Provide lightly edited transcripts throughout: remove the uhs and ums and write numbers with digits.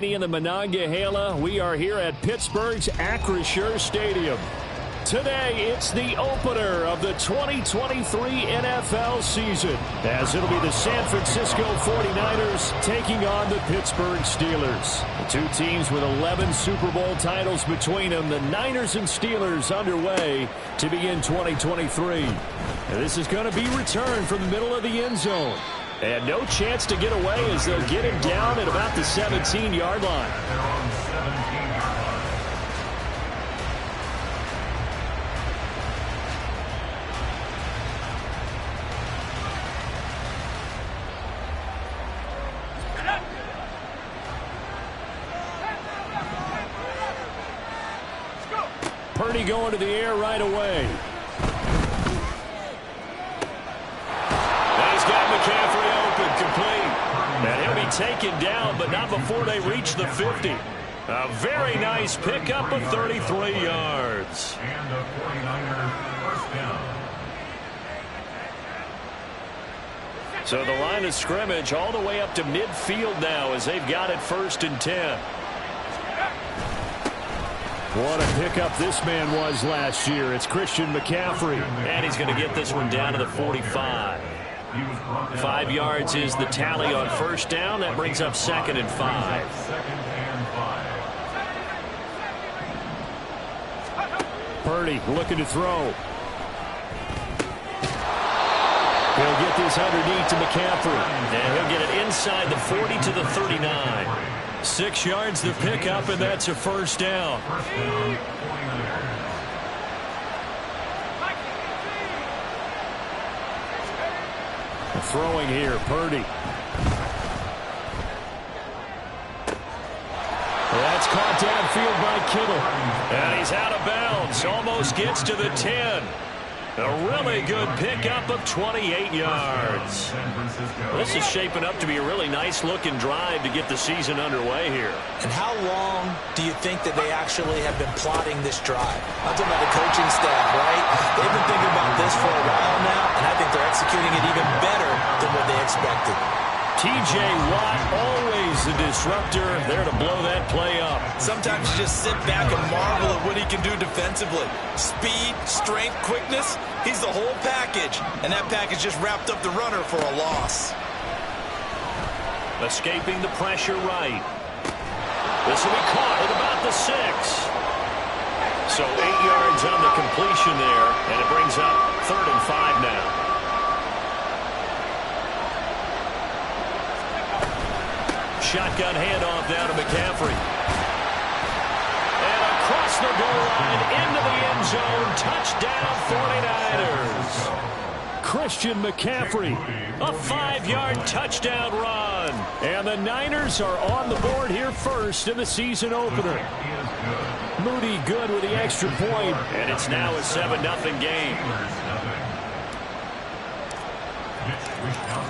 In the Monongahela, we are here at Pittsburgh's Acrisure Stadium. Today, it's the opener of the 2023 NFL season, as it'll be the San Francisco 49ers taking on the Pittsburgh Steelers. The two teams with 11 Super Bowl titles between them, the Niners and Steelers underway to begin 2023. And this is going to be returned from the middle of the end zone. And no chance to get away as they'll get him down at about the 17-yard line. Purdy going to the air right away. McCaffrey open, complete. And he'll be taken down, but not before they reach the 50. A very nice pickup of 33 yards. And the 49ers first down. So the line of scrimmage all the way up to midfield now as they've got it 1st and 10. What a pickup this man was last year. It's Christian McCaffrey. And he's going to get this one down to the 45. 5 yards is the tally on 1st down. That brings up 2nd and 5. Purdy looking to throw. He'll get this underneath to McCaffrey. And he'll get it inside the 40 to the 39. 6 yards the pickup, and that's a 1st down. Throwing here, Purdy. That's caught downfield by Kittle. And he's out of bounds. Almost gets to the 10. A really good pickup of 28 yards. This is shaping up to be a really nice-looking drive to get the season underway here. And how long do you think that they actually have been plotting this drive? I'm talking about the coaching staff, right? They've been thinking about this for a while now, and I think they're executing it even better than what they expected. T.J. Watt, always the disruptor, there to blow that play up. Sometimes you just sit back and marvel at what he can do defensively. Speed, strength, quickness, he's the whole package. And that package just wrapped up the runner for a loss. Escaping the pressure right. This will be caught at about the 6. So 8 yards on the completion there, and it brings up 3rd and 5 now. Shotgun handoff now to McCaffrey. And across the goal line into the end zone. Touchdown 49ers. Christian McCaffrey. A 5-yard touchdown run. And the Niners are on the board here first in the season opener. Moody good with the extra point. And it's now a 7-0 game.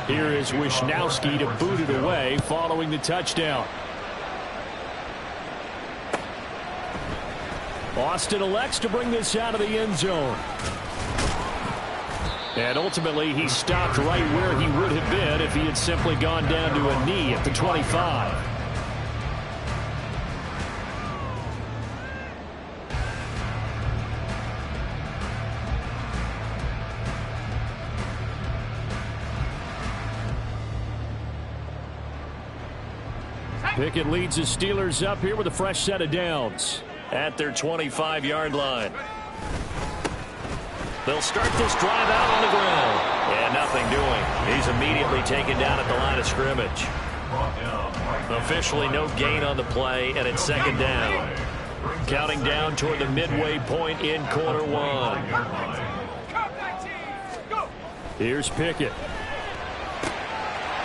Here is Wishnowski to boot it away following the touchdown. Austin elects to bring this out of the end zone. And ultimately, he stopped right where he would have been if he had simply gone down to a knee at the 25. Pickett leads the Steelers up here with a fresh set of downs at their 25-yard line. They'll start this drive out on the ground. And nothing doing. He's immediately taken down at the line of scrimmage. Officially no gain on the play, and it's 2nd down. Counting down toward the midway point in quarter 1. Here's Pickett.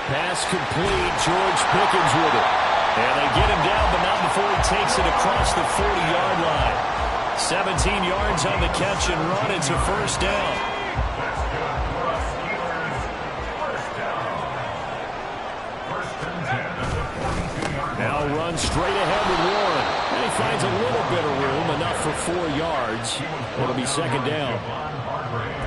Pass complete. George Pickens with it. And they get him down, but not before he takes it across the 40-yard line. 17 yards on the catch and run. It's a 1st down. Now runs straight ahead with Warren. And he finds a little bit of room, enough for 4 yards. It'll be 2nd down.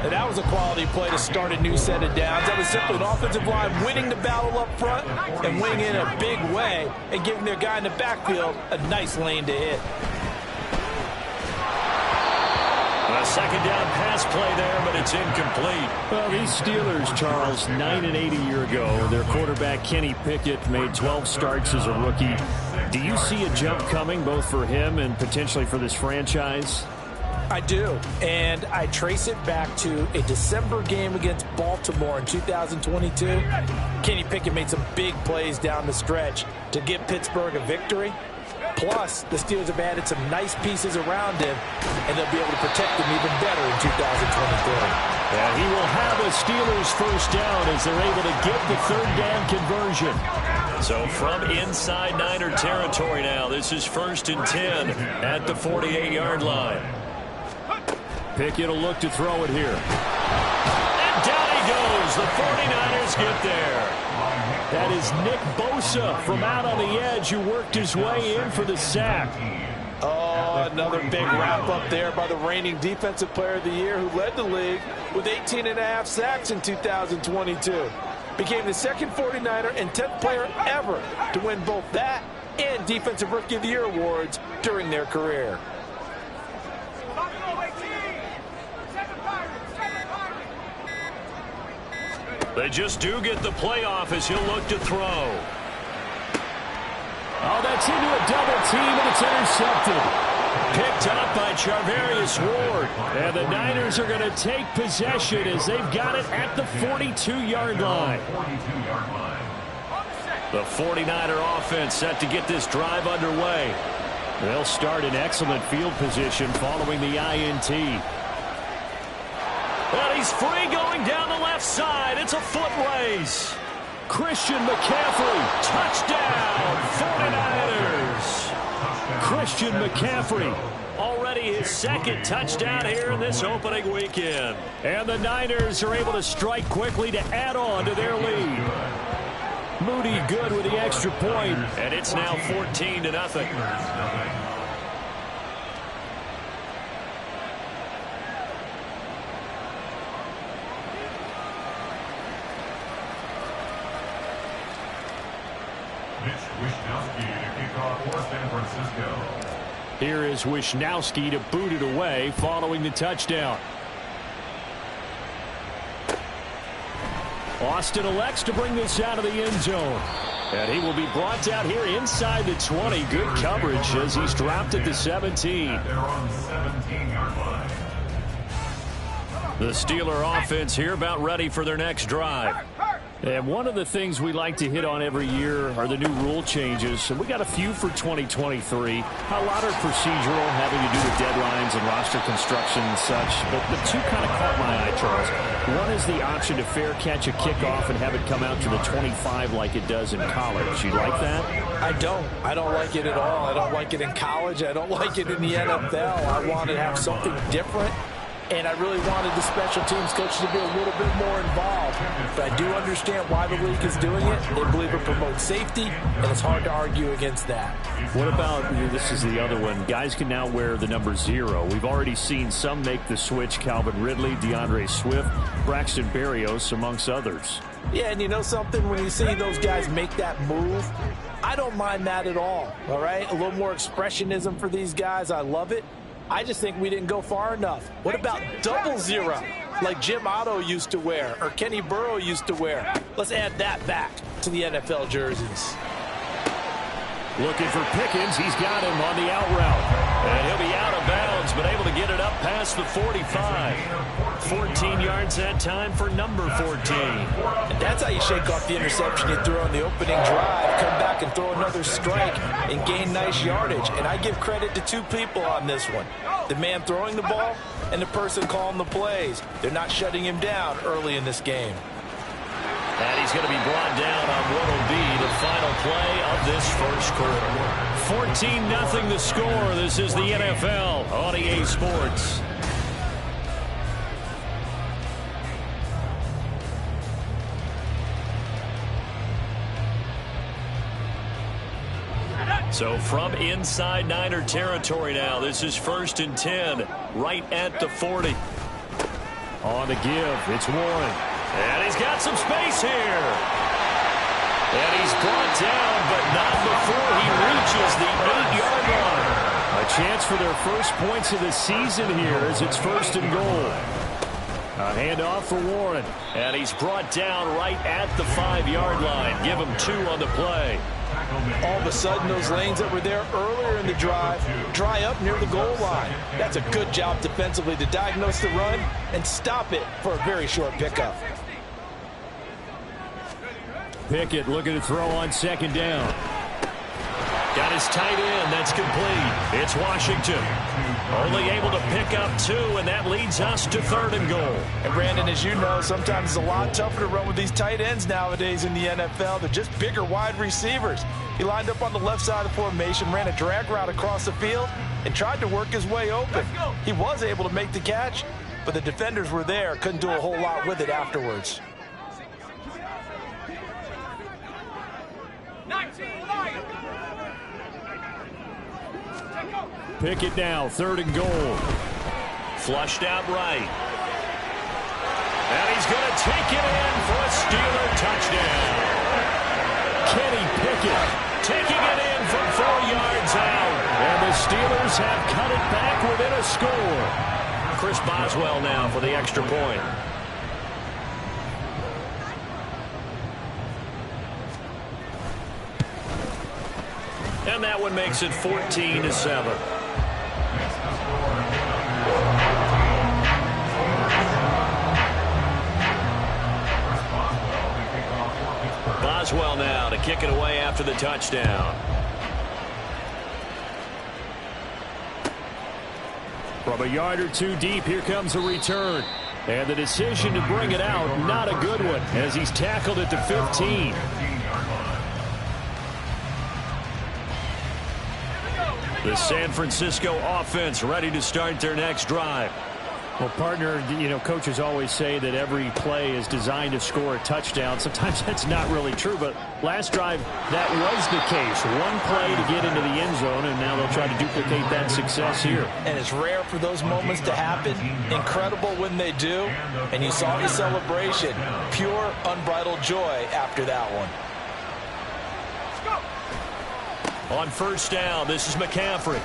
And that was a quality play to start a new set of downs. That was simply an offensive line winning the battle up front and winning in a big way and giving their guy in the backfield a nice lane to hit. A second down pass play there, but it's incomplete. Well, these Steelers, Charles, 9-8 a year ago. Their quarterback, Kenny Pickett, made 12 starts as a rookie. Do you see a jump coming, both for him and potentially for this franchise? I do, and I trace it back to a December game against Baltimore in 2022. Kenny Pickett made some big plays down the stretch to give Pittsburgh a victory. Plus, the Steelers have added some nice pieces around him, and they'll be able to protect him even better in 2023. Yeah, he will have a Steelers first down as they're able to get the third down conversion. So from inside Niner territory now, this is 1st and 10 at the 48-yard line. Pickett will look to throw it here. And down he goes. The 49ers get there. That is Nick Bosa from out on the edge who worked his way in for the sack. Oh, another big wrap-up there by the reigning Defensive Player of the Year who led the league with 18.5 sacks in 2022. Became the second 49er and 10th player ever to win both that and Defensive Rookie of the Year awards during their career. They just do get the playoff as he'll look to throw. Oh, that's into a double team, and it's intercepted. Picked up by Charvarius Ward. And the Niners are going to take possession as they've got it at the 42-yard line. The 49er offense set to get this drive underway. They'll start in excellent field position following the INT. And he's free going down the left side. It's a foot race. Christian McCaffrey, touchdown, 49ers. Christian McCaffrey, already his second touchdown here in this opening weekend. And the Niners are able to strike quickly to add on to their lead. Moody good with the extra point, and it's now 14-0. Here is Wisnowski to boot it away following the touchdown. Austin elects to bring this out of the end zone. And he will be brought down here inside the 20. Good coverage as he's dropped at the 17. The Steeler offense here about ready for their next drive. And one of the things we like to hit on every year are the new rule changes. And we got a few for 2023. A lot are procedural, having to do with deadlines and roster construction and such. But the two kind of caught my eye, Charles. One is the option to fair catch a kickoff and have it come out to the 25 like it does in college. You like that? I don't. I don't like it at all. I don't like it in college. I don't like it in the NFL. I want to have something different. And I really wanted the special teams coach to be a little bit more involved. But I do understand why the league is doing it. They believe it promotes safety, and it's hard to argue against that. What about, this is the other one, guys can now wear the number 0. We've already seen some make the switch, Calvin Ridley, DeAndre Swift, Braxton Berrios, amongst others. Yeah, and you know something? When you see those guys make that move, I don't mind that at all right? A little more expressionism for these guys. I love it. I just think we didn't go far enough. What about 00, like Jim Otto used to wear or Kenny Burrow used to wear? Let's add that back to the NFL jerseys. Looking for Pickens. He's got him on the out route. And he'll be out of bounds, but able to get it up past the 45. 14 yards that time for number 14. And that's how you shake off the interception you threw on the opening drive, come back and throw another strike and gain nice yardage. And I give credit to two people on this one. The man throwing the ball and the person calling the plays. They're not shutting him down early in this game. And he's going to be brought down on what will be the final play of this first quarter. 14-0 the score. This is the NFL on EA Sports. So from inside Niner territory now, this is 1st and 10, right at the 40. On the give, it's Warren. And he's got some space here. And he's brought down, but not before he reaches the 8-yard line. A chance for their first points of the season here as it's 1st and goal. A handoff for Warren. And he's brought down right at the 5-yard line. Give him 2 on the play. All of a sudden, those lanes that were there earlier in the drive dry up near the goal line. That's a good job defensively to diagnose the run and stop it for a very short pickup. Pickett looking to throw on 2nd down. Got his tight end. That's complete. It's Washington. Only able to pick up 2, and that leads us to 3rd and goal. And Brandon, as you know, sometimes it's a lot tougher to run with these tight ends nowadays in the NFL. They're just bigger wide receivers. He lined up on the left side of the formation, ran a drag route across the field, and tried to work his way open. He was able to make the catch, but the defenders were there. Couldn't do a whole lot with it afterwards. Pickett now, 3rd and goal. Flushed out right. And he's going to take it in for a Steeler touchdown. Kenny Pickett taking it in from 4 yards out. And the Steelers have cut it back within a score. Chris Boswell now for the extra point. And that one makes it 14-7. Boswell now to kick it away after the touchdown. From a yard or 2 deep, here comes a return. And the decision to bring it out, not a good one, as he's tackled at the 15. The San Francisco offense ready to start their next drive. Well, partner, you know, coaches always say that every play is designed to score a touchdown. Sometimes that's not really true, but last drive, that was the case. One play to get into the end zone, and now they'll try to duplicate that success here. And it's rare for those moments to happen. Incredible when they do. And you saw the celebration. Pure, unbridled joy after that one. On 1st down, this is McCaffrey.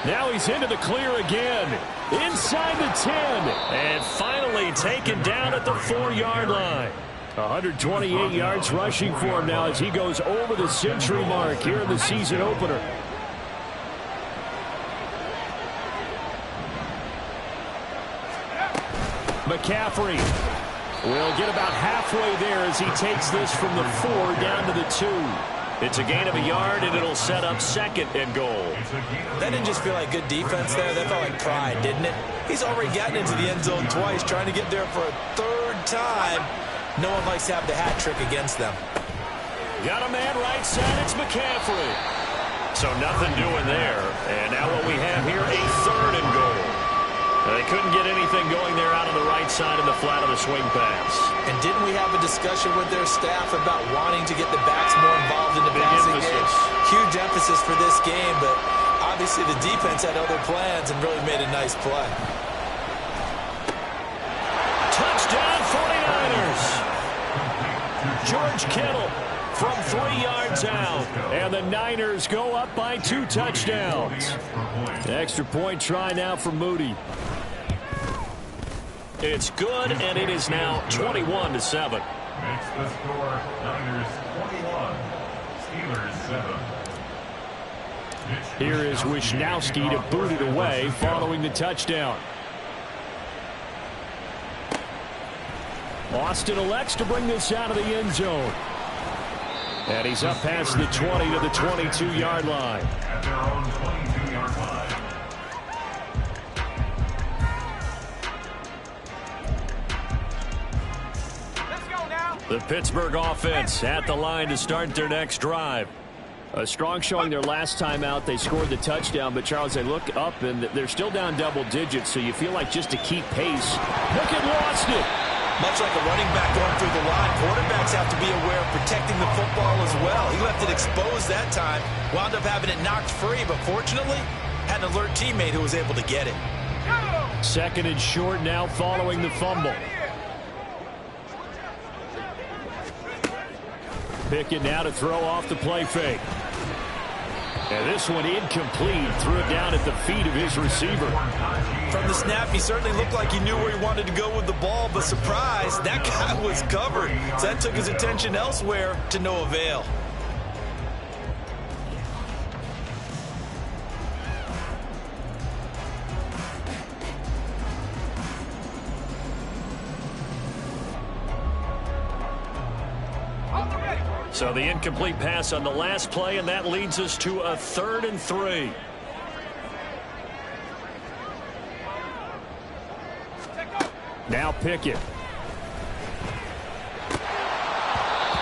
Now he's into the clear again. Inside the 10. And finally taken down at the 4-yard line. 128 yards rushing for him now as he goes over the century mark here in the season opener. McCaffrey will get about halfway there as he takes this from the 4 down to the 2. It's a gain of a yard, and it'll set up 2nd and goal. That didn't just feel like good defense there. That felt like pride, didn't it? He's already gotten into the end zone twice, trying to get there for a 3rd time. No one likes to have the hat trick against them. Got a man right side. It's McCaffrey. So nothing doing there. And now what we have here, a 3rd and goal. They couldn't get anything going there out on the right side of the flat of the swing pass. And didn't we have a discussion with their staff about wanting to get the backs more involved in the passing game? Huge emphasis for this game, but obviously the defense had other plans and really made a nice play. Touchdown 49ers! George Kittle from 3 yards out. And the Niners go up by 2 touchdowns. Extra point try now for Moody. It's good, and it is now 21-7. Makes the score Niners 21, Steelers 7. Here is Wisnowski to boot it away following the touchdown. Austin elects to bring this out of the end zone. And he's up past the 20 to the 22-yard line. At their own 22-yard line. The Pittsburgh offense at the line to start their next drive. A strong showing their last time out. They scored the touchdown, but Charles, they look up and they're still down double digits, so you feel like just to keep pace. Pickett lost it. Much like a running back going through the line, quarterbacks have to be aware of protecting the football as well. He left it exposed that time, wound up having it knocked free, but fortunately, had an alert teammate who was able to get it. Second and short now following the fumble. Pickett now to throw off the play fake. And this one incomplete. Threw it down at the feet of his receiver. From the snap, he certainly looked like he knew where he wanted to go with the ball, but surprise, that guy was covered. So that took his attention elsewhere to no avail. So the incomplete pass on the last play, and that leads us to a 3rd and 3. Now Pickett.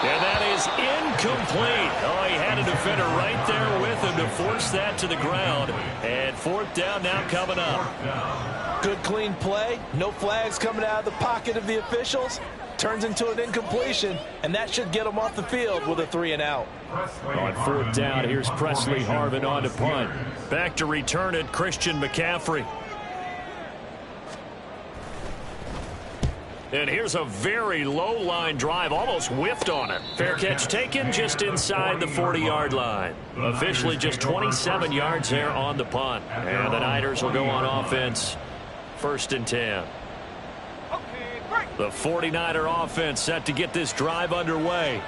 And that is incomplete. Oh, he had a defender right there with him to force that to the ground. And 4th down now coming up. Good clean play. No flags coming out of the pocket of the officials. Turns into an incompletion, and that should get him off the field with a 3 and out. On 4th down, here's Presley Harvin on to punt. Back to return it, Christian McCaffrey. And here's a very low line drive, almost whiffed on it. Fair catch taken just inside the 40-yard line. Officially just 27 yards there on the punt. And the Niners will go on offense. 1st and 10. The 49er offense set to get this drive underway.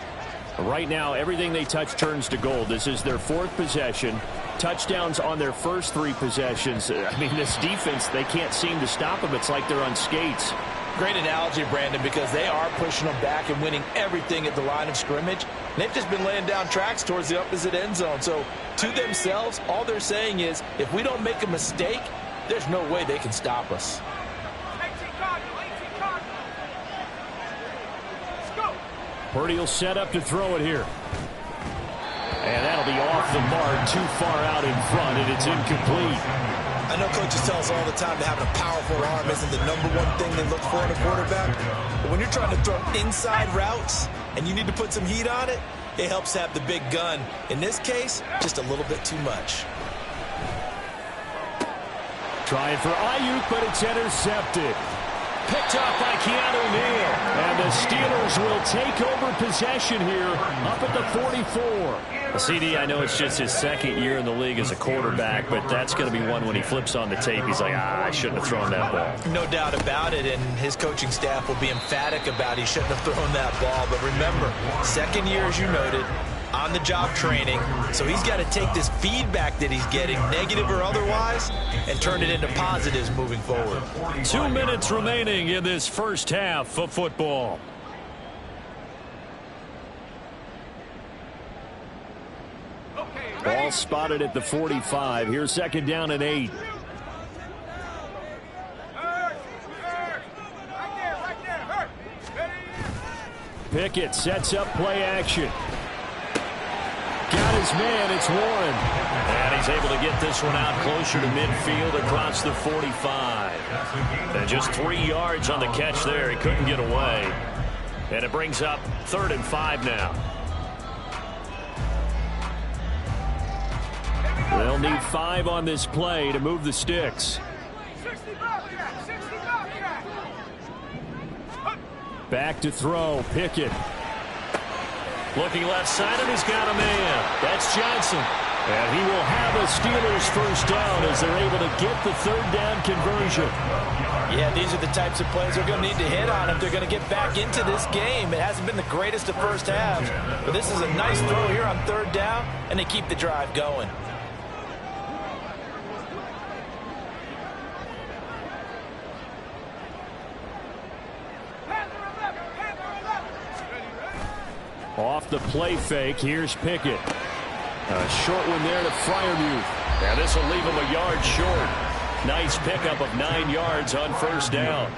Right now, everything they touch turns to gold. This is their 4th possession. Touchdowns on their first 3 possessions. I mean, this defense, they can't seem to stop them. It's like they're on skates. Great analogy, Brandon, because they are pushing them back and winning everything at the line of scrimmage. They've just been laying down tracks towards the opposite end zone. So, to themselves, all they're saying is, if we don't make a mistake, there's no way they can stop us. Purdy will set up to throw it here. And that'll be off the mark, too far out in front, and it's incomplete. I know coaches tell us all the time that having a powerful arm isn't the #1 thing they look for in a quarterback. But when you're trying to throw inside routes and you need to put some heat on it, it helps have the big gun. In this case, just a little bit too much. Trying for Ayuk, but it's intercepted. Picked up by Keanu Neal. And the Steelers will take over possession here up at the 44. CD, I know it's just his 2nd year in the league as a quarterback, but that's going to be one when he flips on the tape. He's like, I shouldn't have thrown that ball. No doubt about it, and his coaching staff will be emphatic about he shouldn't have thrown that ball. But remember, 2nd year, as you noted, on-the-job training, so he's got to take this feedback that he's getting, negative or otherwise, and turn it into positives moving forward. 2 minutes remaining in this first half of football. Ball spotted at the 45. Here's 2nd down and 8. Pickett sets up play action. Got his man, it's Warren. And he's able to get this one out closer to midfield across the 45. And just 3 yards on the catch there. He couldn't get away. And it brings up 3rd and 5 now. They'll need 5 on this play to move the sticks. Back to throw, Pickett. Looking left side, and he's got a man. That's Johnson. And he will have a Steelers first down as they're able to get the 3rd down conversion. Yeah, these are the types of plays they're going to need to hit on if they're going to get back into this game. It hasn't been the greatest of first halves, but this is a nice throw here on 3rd down, and they keep the drive going. Off the play fake, here's Pickett. A short one there to Freiermuth. And this will leave him a yard short. Nice pickup of 9 yards on 1st down.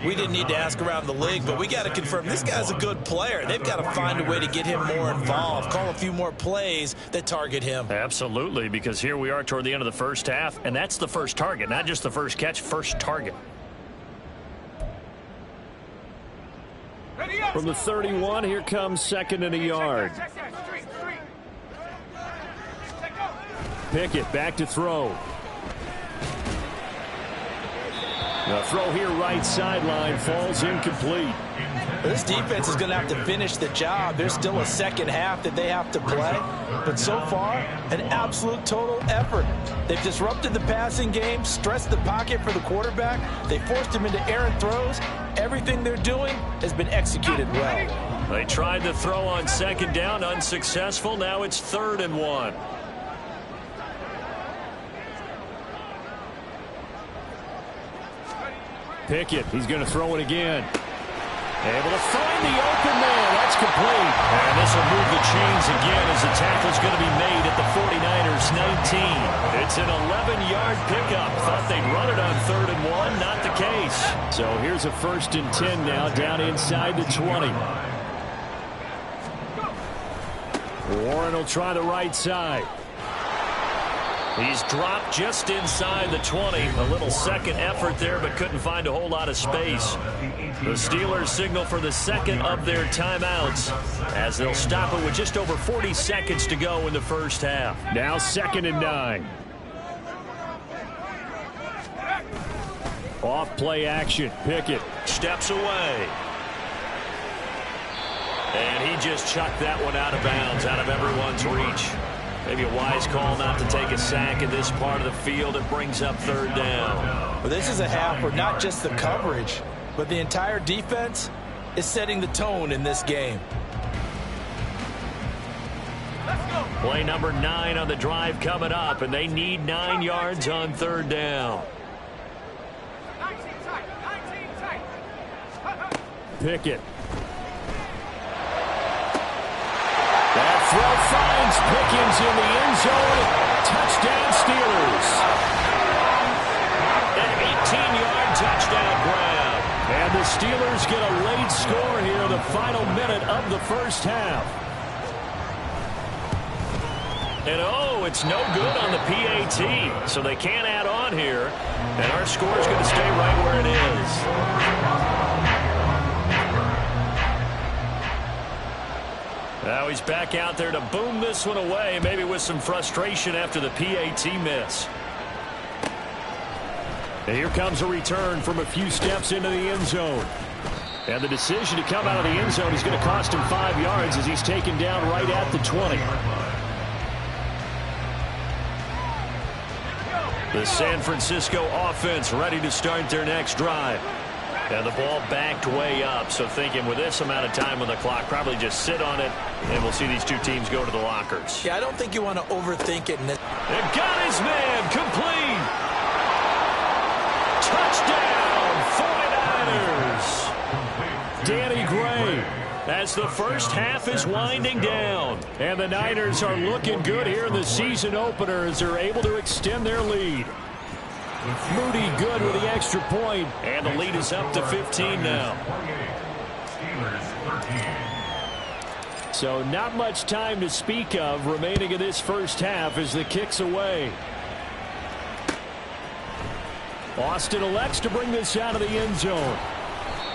We didn't need to ask around the league, but we got to confirm this guy's a good player. They've got to find a way to get him more involved, call a few more plays that target him. Absolutely, because here we are toward the end of the first half, and that's the first target, not just the first catch, first target. From the 31, here comes 2nd and a yard. Pickett back to throw. The throw here right sideline falls incomplete. This defense is going to have to finish the job. There's still a second half that they have to play. But so far, an absolute total effort. They've disrupted the passing game, stressed the pocket for the quarterback. They forced him into errant throws. Everything they're doing has been executed well. They tried to throw on second down, unsuccessful. Now it's 3rd and 1. Pickett, he's going to throw it again. Able to find the open man. That's complete. And this will move the chains again as the tackle's going to be made at the 49ers 19. It's an 11-yard pickup. Thought they'd run it on 3rd and 1. Not the case. So here's a 1st and 10 now down inside the 20. Warren will try the right side. He's dropped just inside the 20. A little second effort there, but couldn't find a whole lot of space. The Steelers signal for the second of their timeouts as they'll stop it with just over 40 seconds to go in the first half. Now 2nd and 9. Off play action. Pickett steps away. And he just chucked that one out of bounds, out of everyone's reach. Maybe a wise call not to take a sack in this part of the field. It brings up 3rd down. Well, this is a half where not just the coverage, but the entire defense is setting the tone in this game. Play number 9 on the drive coming up, and they need 9 yards on 3rd down. Pickett. That throw finds Pickens in the end zone. Touchdown Steelers. An 18-yard touchdown grab. And the Steelers get a late score here in the final minute of the first half. And oh, it's no good on the PAT. So they can't add on here. And our score is going to stay right where it is. Now he's back out there to boom this one away, maybe with some frustration after the PAT miss. And here comes a return from a few steps into the end zone. And the decision to come out of the end zone is going to cost him 5 yards as he's taken down right at the 20. The San Francisco offense ready to start their next drive. And the ball backed way up, so thinking with this amount of time on the clock, probably just sit on it, and we'll see these two teams go to the lockers. Yeah, I don't think you want to overthink it. And got his man, complete. Touchdown, 49ers. Danny Gray, as the first half is winding down. And the Niners are looking good here in the season opener as they're able to extend their lead. Moody good with the extra point, and the lead is up to 15 now. So not much time to speak of remaining in this first half as the kick's away. Austin elects to bring this out of the end zone.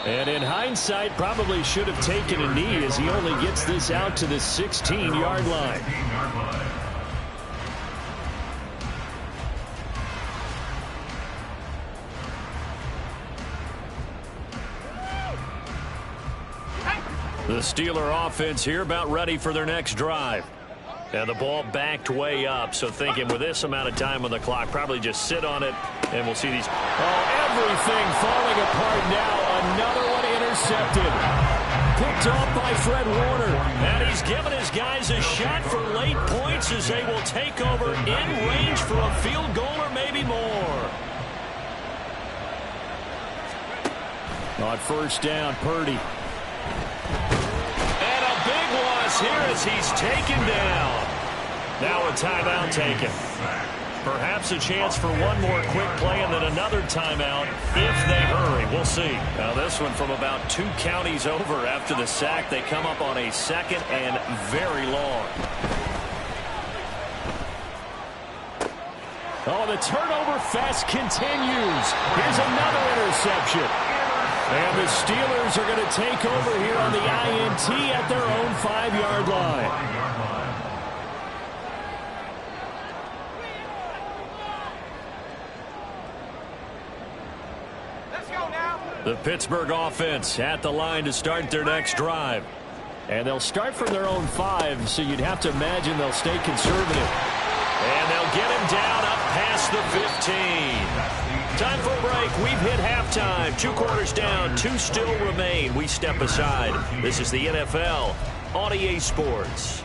And in hindsight, probably should have taken a knee as he only gets this out to the 16-yard line. The Steeler offense here about ready for their next drive. And the ball backed way up, so thinking with this amount of time on the clock, probably just sit on it, and we'll see these. Oh, everything falling apart now. Another one intercepted. Picked off by Fred Warner. And he's given his guys a shot for late points as they will take over in range for a field goal or maybe more. On first down, Purdy. Here as he's taken down. Now a timeout taken. Perhaps a chance for one more quick play and then another timeout if they hurry. We'll see. Now this one from about 2 counties over after the sack. They come up on a second and very long. Oh, the turnover fest continues. Here's another interception. And the Steelers are going to take over here on the INT at their own 5-yard line. The Pittsburgh offense at the line to start their next drive. And they'll start from their own 5, so you'd have to imagine they'll stay conservative. And they'll get him down up past the 15. Time for a break. We've hit halftime. 2 quarters down, 2 still remain. We step aside. This is the NFL on EA Sports.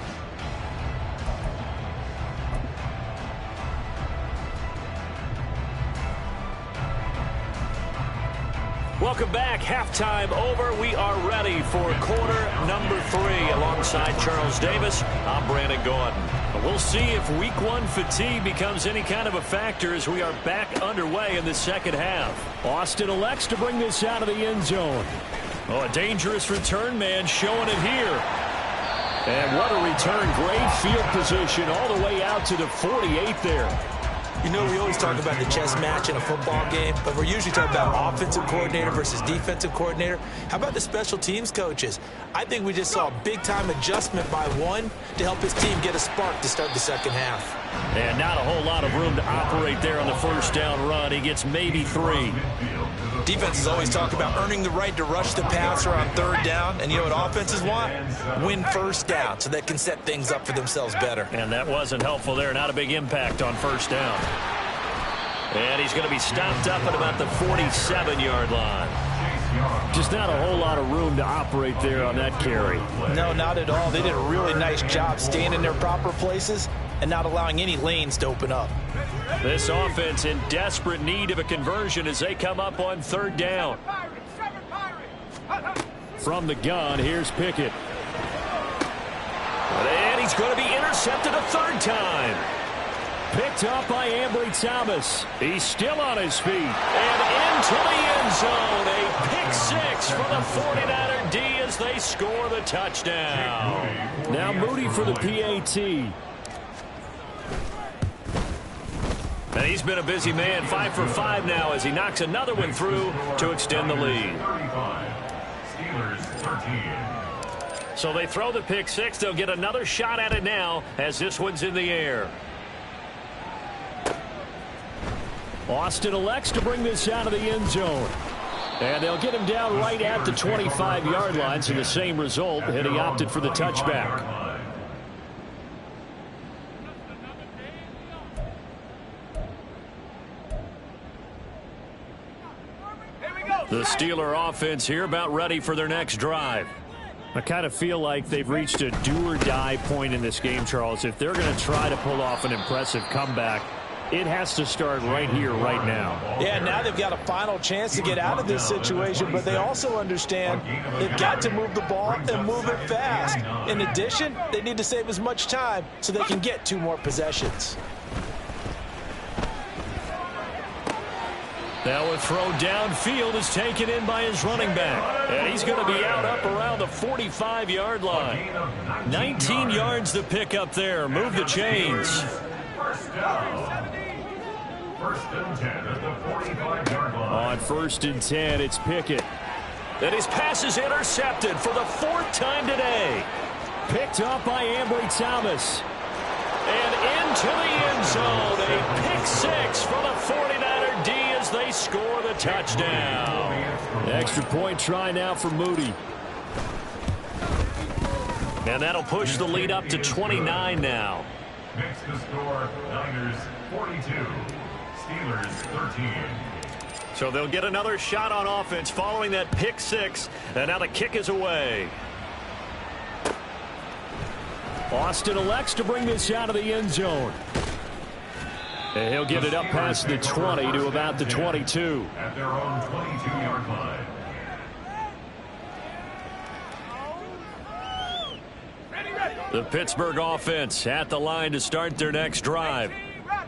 Welcome back. Halftime over. We are ready for quarter number 3. Alongside Charles Davis, I'm Brandon Gordon. We'll see if week 1 fatigue becomes any kind of a factor as we are back underway in the second half. Austin elects to bring this out of the end zone. Oh, a dangerous return man showing it here. And what a return. Great field position all the way out to the 48 there. You know, we always talk about the chess match in a football game, but we're usually talking about offensive coordinator versus defensive coordinator. How about the special teams coaches? I think we just saw a big-time adjustment by one to help his team get a spark to start the second half. And not a whole lot of room to operate there on the first down run. He gets maybe 3. Defenses always talk about earning the right to rush the passer on third down. And you know what offenses want? Win first down so they can set things up for themselves better. And that wasn't helpful there. Not a big impact on first down. And he's going to be stopped up at about the 47-yard line. Just not a whole lot of room to operate there on that carry. No, not at all. They did a really nice job staying in their proper places and not allowing any lanes to open up. This offense in desperate need of a conversion as they come up on third down. From the gun, here's Pickett. And he's going to be intercepted a third time. Picked up by Ambry Thomas. He's still on his feet. And into the end zone. A pick 6 for the 49er D as they score the touchdown. Now Moody for the PAT. And he's been a busy man, 5 for 5 now as he knocks another one through to extend the lead. So they throw the pick 6. They'll get another shot at it now as this one's in the air. Austin elects to bring this out of the end zone. And they'll get him down right at the 25-yard line, so the same result, and he opted for the touchback. The Steeler offense here about ready for their next drive. I kind of feel like they've reached a do-or-die point in this game, Charles. If they're going to try to pull off an impressive comeback, it has to start right here, right now. Yeah, now they've got a final chance to get out of this situation, but they also understand they've got to move the ball and move it fast. In addition, they need to save as much time so they can get 2 more possessions. That one throw downfield is taken in by his running back. And he's going to be out up around the 45-yard line. 19 yards to pick up there. Move the chains. First and 10 at the 45-yard line. On first and 10, it's Pickett. And his pass is intercepted for the 4th time today. Picked up by Ambry Thomas. And into the end zone. A pick 6 for the 49er D as they score the touchdown. Extra point try now for Moody. And that'll push the lead up to 29 now. Makes the score Niners 42, Steelers 13. So they'll get another shot on offense following that pick 6. And now the kick is away. Austin elects to bring this out of the end zone. And he'll get it up past the 20 to about the 22. At their own 22-yard line. The Pittsburgh offense at the line to start their next drive.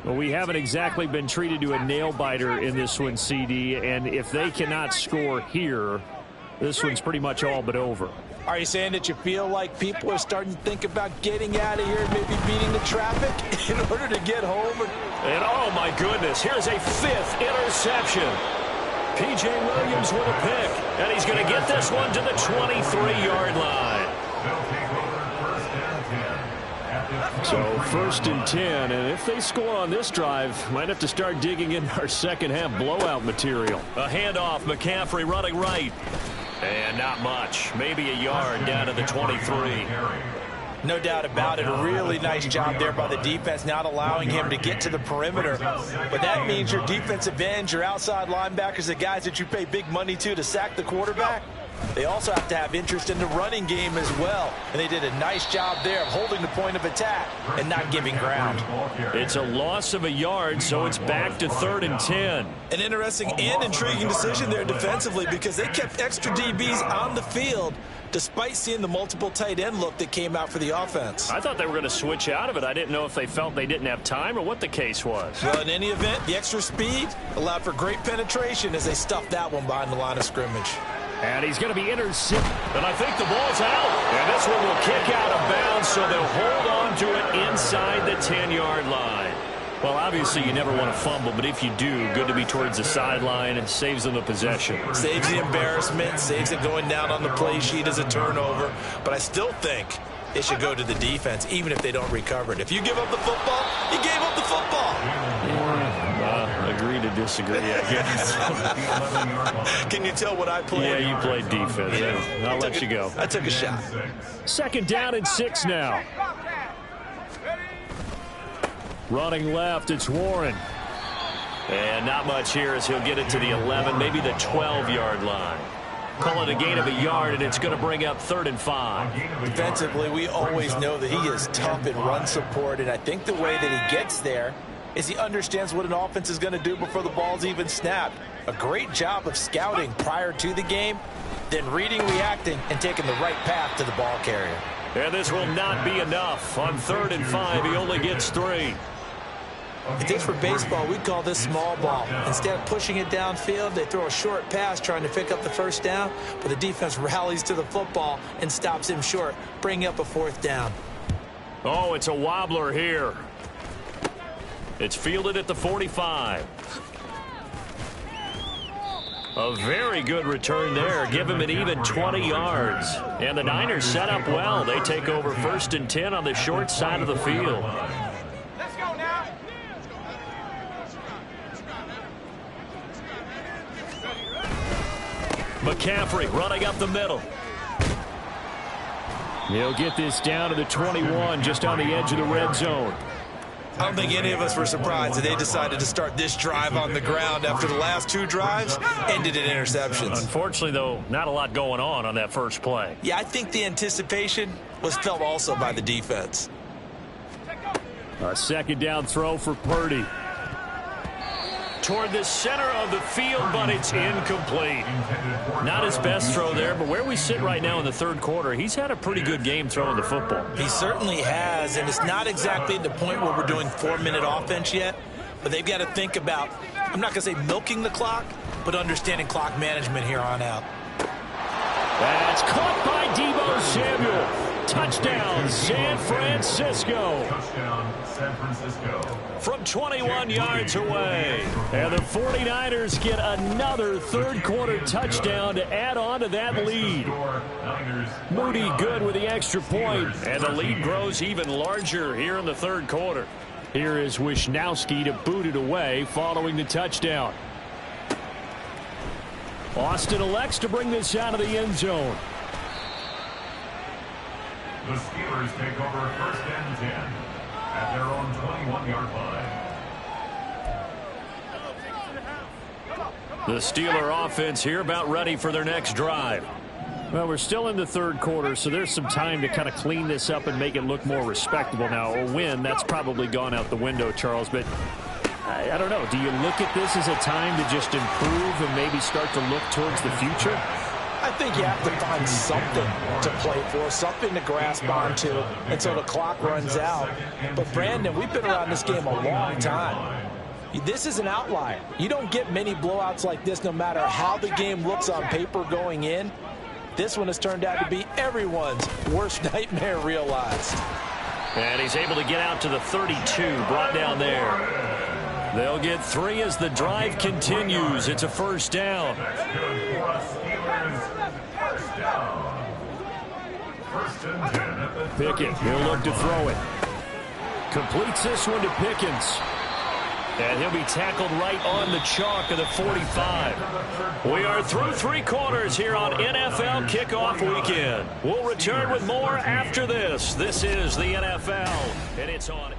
Well, we haven't exactly been treated to a nail-biter in this one, CD, and if they cannot score here, this one's pretty much all but over. Are you saying that you feel like people are starting to think about getting out of here and maybe beating the traffic in order to get home? And oh my goodness, here's a 5th interception. P.J. Williams with a pick, and he's going to get this one to the 23-yard line. They'll take over first and 10 at the So 1st and 10, and if they score on this drive, might have to start digging in our second half blowout material. A handoff, McCaffrey running right. And not much, maybe a yard down to the 23. No doubt about it. A really nice job there by the defense, not allowing him to get to the perimeter. But that means your defensive ends, your outside linebackers, the guys that you pay big money to sack the quarterback, they also have to have interest in the running game as well. And they did a nice job there of holding the point of attack and not giving ground. It's a loss of a yard, so it's back to 3rd and 10. An interesting and intriguing decision there defensively because they kept extra DBs on the field despite seeing the multiple tight end look that came out for the offense. I thought they were going to switch out of it. I didn't know if they felt they didn't have time or what the case was. Well, in any event, the extra speed allowed for great penetration as they stuffed that one behind the line of scrimmage. And he's going to be intercepted. And I think the ball's out. And this one will kick out of bounds, so they'll hold on to it inside the 10-yard line. Well, obviously, you never want to fumble, but if you do, good to be towards the sideline. It saves them the possession. Saves the embarrassment, saves it going down on the play sheet as a turnover. But I still think it should go to the defense, even if they don't recover it. If you give up the football, you gave up the football. Agree to disagree, I guess. Can you tell what I played? Yeah, you played defense. Yeah. I'll let you go. I took a shot. 2nd down and 6 now. Running left, it's Warren. And not much here as he'll get it to the 11, maybe the 12-yard line. Call it a gain of a yard, and it's going to bring up 3rd and 5. Defensively, we always know that he is tough in run support, and I think the way that he gets there is he understands what an offense is going to do before the ball's even snapped. A great job of scouting prior to the game, then reading, reacting, and taking the right path to the ball carrier. And this will not be enough. On 3rd and 5, he only gets 3. If this were baseball, we'd call this small ball. Instead of pushing it downfield, they throw a short pass trying to pick up the 1st down, but the defense rallies to the football and stops him short, bringing up a 4th down. Oh, it's a wobbler here. It's fielded at the 45. A very good return there. Give him an even 20 yards. And the Niners set up well. They take over 1st and 10 on the short side of the field. Let's go now. McCaffrey running up the middle. He'll get this down to the 21, just on the edge of the red zone. I don't think any of us were surprised that they decided to start this drive on the ground after the last 2 drives ended in interceptions. Unfortunately, though, not a lot going on that first play. Yeah, I think the anticipation was felt also by the defense. A 2nd down throw for Purdy. Toward the center of the field, but it's incomplete. Not his best throw there, but where we sit right now in the 3rd quarter, he's had a pretty good game throwing the football. He certainly has, and it's not exactly at the point where we're doing 4-minute offense yet, but they've got to think about, I'm not going to say milking the clock, but understanding clock management here on out. That's caught by Deebo Samuel. Touchdown, San Francisco. Touchdown, San Francisco. From 21 yards away. And the 49ers get another 3rd quarter touchdown to add on to that lead. Moody good with the extra point, and the lead grows even larger here in the 3rd quarter. Here is Wisnowski to boot it away following the touchdown. Austin elects to bring this out of the end zone. The Steelers take over 1st and 10 at their own 21-yard line. The Steeler offense here about ready for their next drive. Well, we're still in the 3rd quarter, so there's some time to kind of clean this up and make it look more respectable. Now, a win, that's probably gone out the window, Charles, but I don't know. Do you look at this as a time to just improve and maybe start to look towards the future? I think you have to find something to play for, something to grasp onto until the clock runs out. But, Brandon, we've been around this game a long time. This is an outlier. You don't get many blowouts like this no matter how the game looks on paper going in. This one has turned out to be everyone's worst nightmare realized. And he's able to get out to the 32, brought down there. They'll get 3 as the drive continues. It's a 1st down. That's good for us, Steelers. 1st down. 1st and 10 at the Pickett, he'll look to throw it. Completes this one to Pickens. And he'll be tackled right on the chalk of the 45. We are through 3 quarters here on NFL Kickoff Weekend. We'll return with more after this. This is the NFL, and it's on.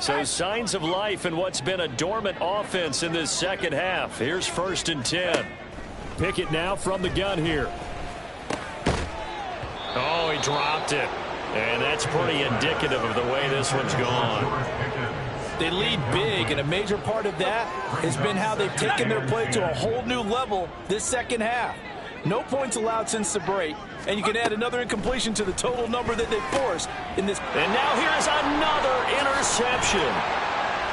So signs of life in what's been a dormant offense in this second half. Here's 1st and 10. Pickett now from the gun here. Oh, he dropped it. And that's pretty indicative of the way this one's gone. They lead big, and a major part of that has been how they've taken their play to a whole new level this second half. No points allowed since the break, and you can add another incompletion to the total number that they forced in this. And now here's another interception.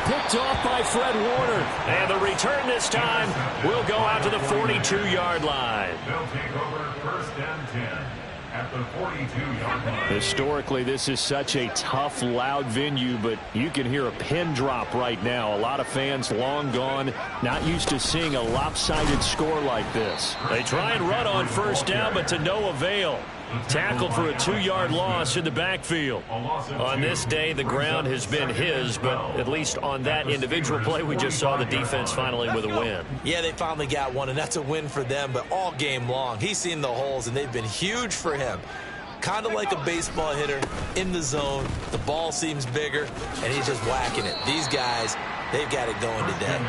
Picked off by Fred Warner. And the return this time will go out to the 42-yard line. They'll take over 1st and 10 at the 42-yard line. Historically, this is such a tough, loud venue, but you can hear a pin drop right now. A lot of fans long gone, not used to seeing a lopsided score like this. They try and run on 1st down, but to no avail. Tackled for a 2-yard loss in the backfield. On this day, the ground has been his, but at least on that individual play, we just saw the defense finally with a win. Yeah, they finally got one, and that's a win for them, but all game long, he's seen the holes, and they've been huge for him. Kind of like a baseball hitter in the zone. The ball seems bigger, and he's just whacking it. These guys, they've got it going today.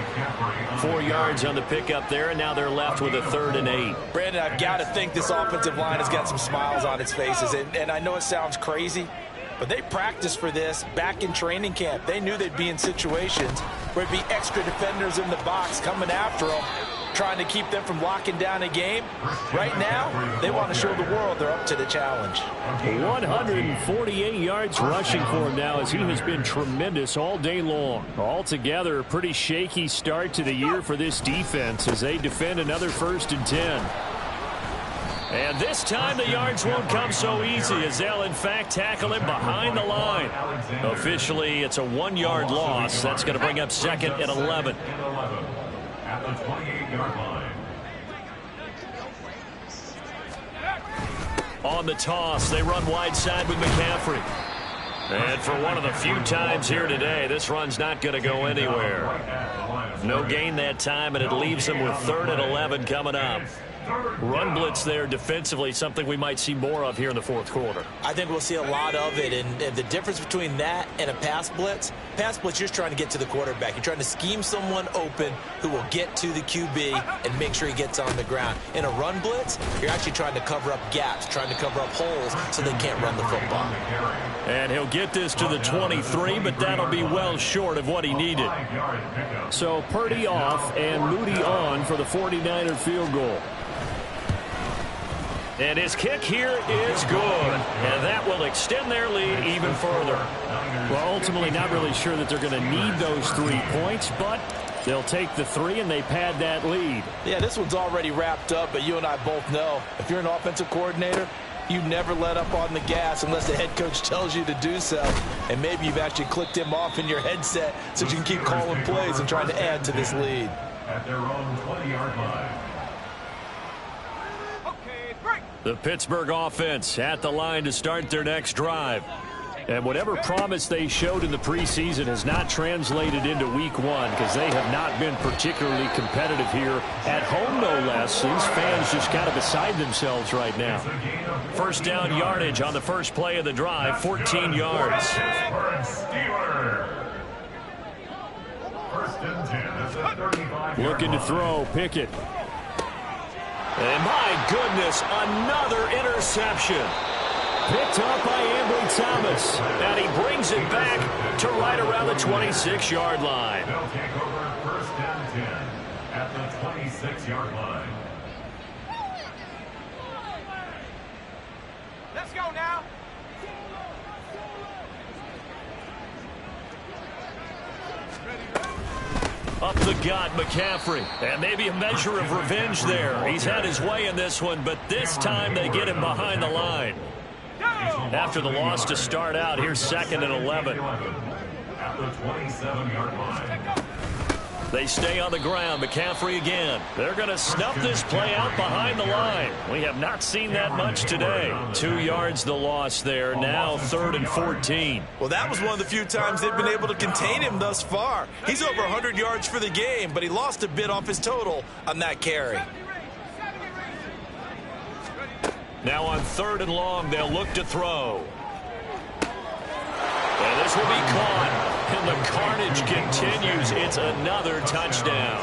4 yards on the pickup there, and now they're left with a 3rd and 8. Brandon, I've got to think this offensive line has got some smiles on its faces, and I know it sounds crazy, but they practiced for this back in training camp. They knew they'd be in situations where it'd be extra defenders in the box coming after them, trying to keep them from locking down a game. Right now, they want to show the world they're up to the challenge. 148 yards rushing for him now, as he has been tremendous all day long. Altogether, a pretty shaky start to the year for this defense as they defend another 1st and 10. And this time the yards won't come so easy, as they'll in fact tackle him behind the line. Officially, it's a 1-yard loss. That's going to bring up 2nd and 11. At the 28-yard line. On the toss, they run wide side with McCaffrey. And for one of the few times here today, this run's not going to go anywhere. No gain that time, and it leaves them with 3rd and 11 coming up. Run blitz there defensively, something we might see more of here in the 4th quarter. I think we'll see a lot of it, and the difference between that and a pass blitz, you're just trying to get to the quarterback. You're trying to scheme someone open who will get to the QB and make sure he gets on the ground. In a run blitz, you're actually trying to cover up gaps, trying to cover up holes so they can't run the football. And he'll get this to the 23, but that'll be well short of what he needed. So Purdy off and Moody on for the 49er field goal. And his kick here is good, and that will extend their lead even further. Well, ultimately not really sure that they're going to need those 3 points, but they'll take the 3 and they pad that lead. Yeah, this one's already wrapped up, but you and I both know if you're an offensive coordinator, you never let up on the gas unless the head coach tells you to do so. And maybe you've actually clicked him off in your headset so you can keep calling plays and trying to add to this lead. At their own 20-yard line. The Pittsburgh offense at the line to start their next drive. And whatever promise they showed in the preseason has not translated into week 1, because they have not been particularly competitive here at home, no less. These fans just kind of beside themselves right now. 1st down yardage on the first play of the drive, 14 yards. 1st and 10 at the 35-yard line. Looking to throw, Pickett. And my goodness, another interception. Picked up by Ambry Thomas. And he brings it back to right around the 26-yard line. They'll take over 1st and 10 at the 26-yard line. Let's go now. Up the gut, McCaffrey. And maybe a measure of revenge there. He's had his way in this one, but this time they get him behind the line. After the loss to start out, here's 2nd and 11. At the 27-yard line. They stay on the ground. McCaffrey again. They're going to snuff this play out behind the line. We have not seen that much today. 2 yards the loss there. Now 3rd and 14. Well, that was one of the few times they've been able to contain him thus far. He's over 100 yards for the game, but he lost a bit off his total on that carry. Now on 3rd and long, they'll look to throw. And this will be caught. And the carnage continues. It's another touchdown.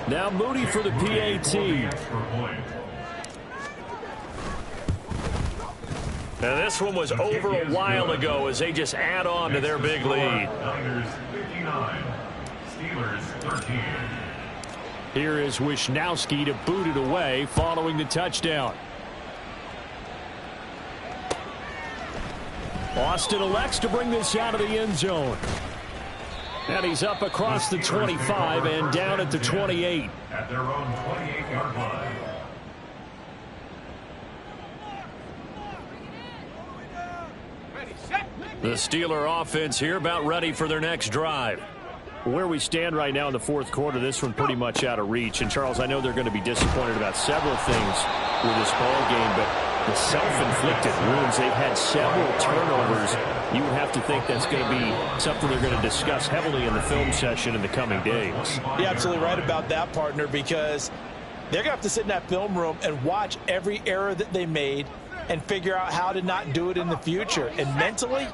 Now Moody for the PAT. And this one was over a while ago as they just add on to their big lead. Niners 59, Steelers 13. Here is Wisnowski to boot it away following the touchdown. Austin elects to bring this out of the end zone. And he's up across the 25 and down at the 28. At their own 28-yard line. The Steeler offense here about ready for their next drive. Where we stand right now in the 4th quarter, this one pretty much out of reach. And, Charles, I know they're going to be disappointed about several things with this ball game, but the self-inflicted wounds, they've had several turnovers. You have to think that's going to be something they're going to discuss heavily in the film session in the coming days. You're absolutely right about that, partner, because they're going to have to sit in that film room and watch every error that they made and figure out how to not do it in the future. And mentally,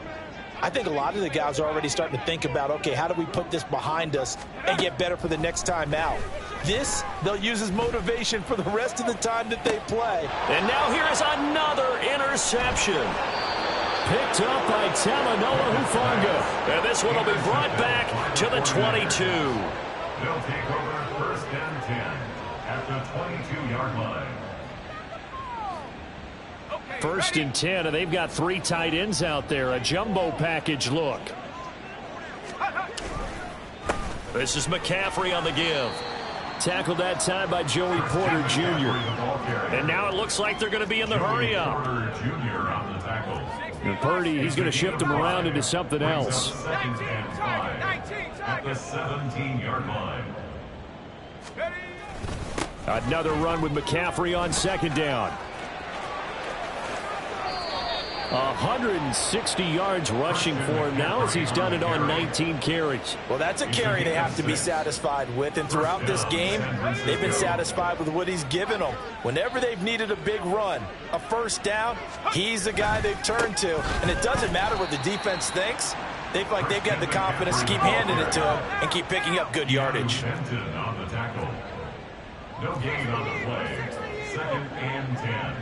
I think a lot of the guys are already starting to think about, okay, how do we put this behind us and get better for the next time out? This, they'll use as motivation for the rest of the time that they play. And now here is another interception. Picked up by Talanoa Hufanga. And this one will be brought back to the 22. They'll take over 1st and 10 at the 22-yard line. 1st and 10, and they've got 3 tight ends out there. A jumbo package look. This is McCaffrey on the give. Tackled that time by Joey Porter Jr. And now it looks like they're going to be in the hurry up. And Purdy, he's going to shift him around into something else. 2nd and 5 at the 17-yard line. Another run with McCaffrey on 2nd down. 160 yards rushing for him now as he's done it on 19 carries. Well, that's a carry they have to be satisfied with. And throughout this game, they've been satisfied with what he's given them. Whenever they've needed a big run, a 1st down, he's the guy they've turned to. And it doesn't matter what the defense thinks. They feel like they've got the confidence to keep handing it to him and keep picking up good yardage. On the tackle. No gain on the play. 2nd and 10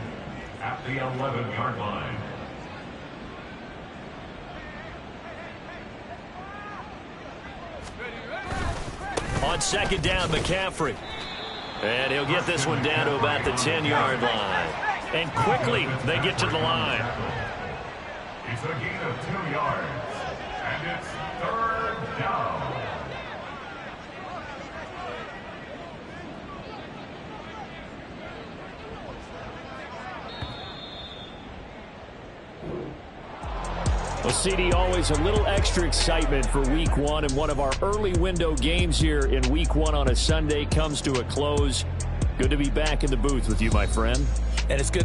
at the 11-yard line. On 2nd down, McCaffrey. And he'll get this one down to about the 10-yard line. And quickly, they get to the line. It's a gain of 2 yards. And it's 3rd down. Well, CD, always a little extra excitement for Week 1, and one of our early window games here in Week 1 on a Sunday comes to a close. Good to be back in the booth with you, my friend. And it's good to